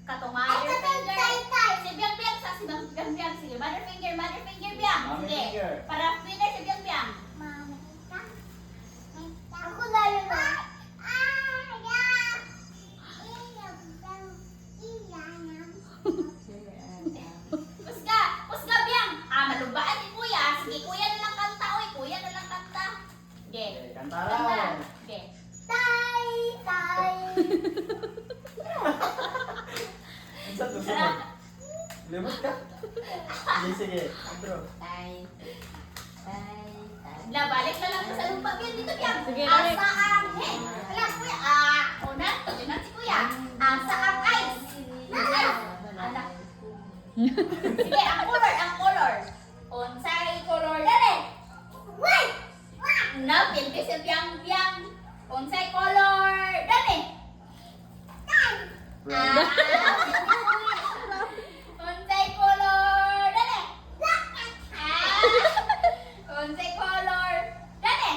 Kato mother finger. Si Biang Biang sa si Biang Biang. Sige, mother finger, Biang. Mommy Sige. finger. Para winner si Biang Biang. Ako na yun na. Kusga, kusga Biang. Malubaan ni Kuya. Sige, Kuya na lang kanta. Uy, Kuya na lang kanta. Sige. Okay, kanta Kanta. lang. Sige. Tay, tay. Ang sa tusunod. Limot ka. Sige, sige. Andro. Tay. Balik na lang sa lupa Biang dito Biang. Sige, Asa balik. ang hey. Alam Kuya. Una, yun na si Kuya. Asa ang ice. Anak. Sige, ang color. Unsay color dali. Wait! Na, pilpi si Biang Biang. Unsay color dali. Brown. Unsay color dali. Unsay color dali.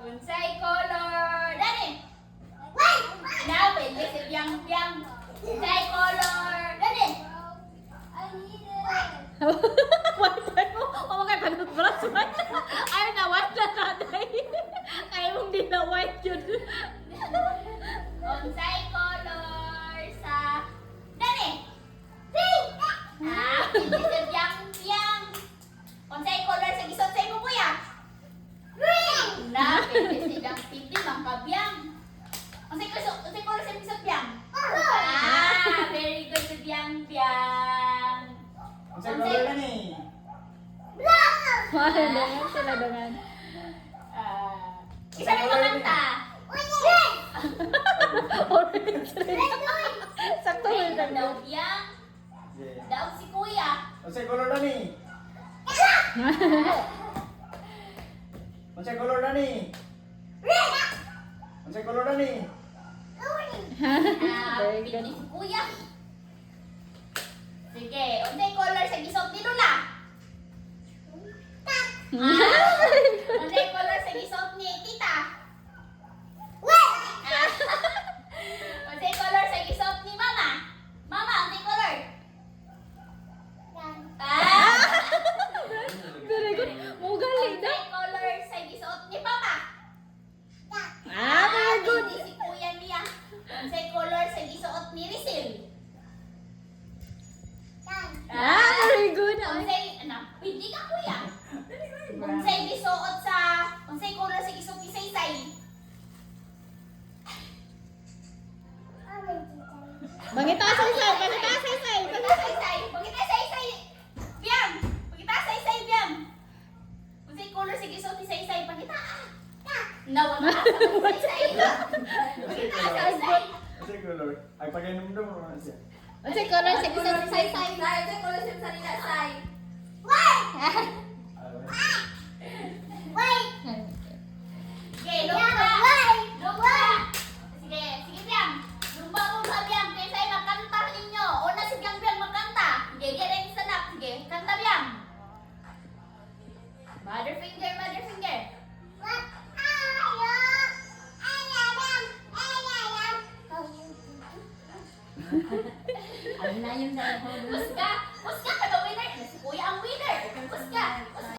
Unsay color dali. Na, pilpi si Biang Biang. Unsay color dali. White mo. O mga kanot brass white. Ay na white na tatay. Kaya mong di na white yun. Unsay color sa dali. Pilpi si Biang Biang. Unsay color sa gisod sa imo Kuya? Na, pilpi si Biang Pilpi mang kabyang. Unsay color sa gisod Biang? Very good si Biang Biang. Ang sa color na ni. Wala dangan sila dangan. Isa may makanta. Orange red. Sakto Ay, rin lang. daw Biang. Sige. Daw si Kuya. Ang sa color na ni. Ang sa color na ni. Ang sa color na ni. Very Pilpi good. si Kuya. Sige, unsay color sa gisod ni Lula? Unsay color sa gisod ni Tita? Unsay color sa gisod ni Mama? Mama, unsay color? Very good. Mugali na. Unsay color sa gisod ni Papa? Very good. Hindi si Kuya niya. Unsay color sa gisod ni Rizel? Very good. Unsay, pwede ka Kuya? Unsay gisuot sa, unsay color sa gisod ni Saysay? Mangita sa isa. Mangita sa isa. Pagkita Saysay, pagkita Saysay, Biang! Pagkita Saysay, Biang! Unsay color sa gisod ni Saysay? Pagkita! Nawala ka sa Saysay. Pagkita Saysay. Ang sa color. Ay, pag-inom daw mo naman siya. Unsay color sa isa ni Say? Unsay color sa sarila Say? Sige, lumba! Lumba! Sige, sige Biang! Lumba mo sa Biang! Kaya sa'yo magkanta ninyo! Una si Biang Biang magkanta! Sige, di rin sanap! Sige, kanta Biang! Mother finger, mother finger! Ano na yun sa Kusga!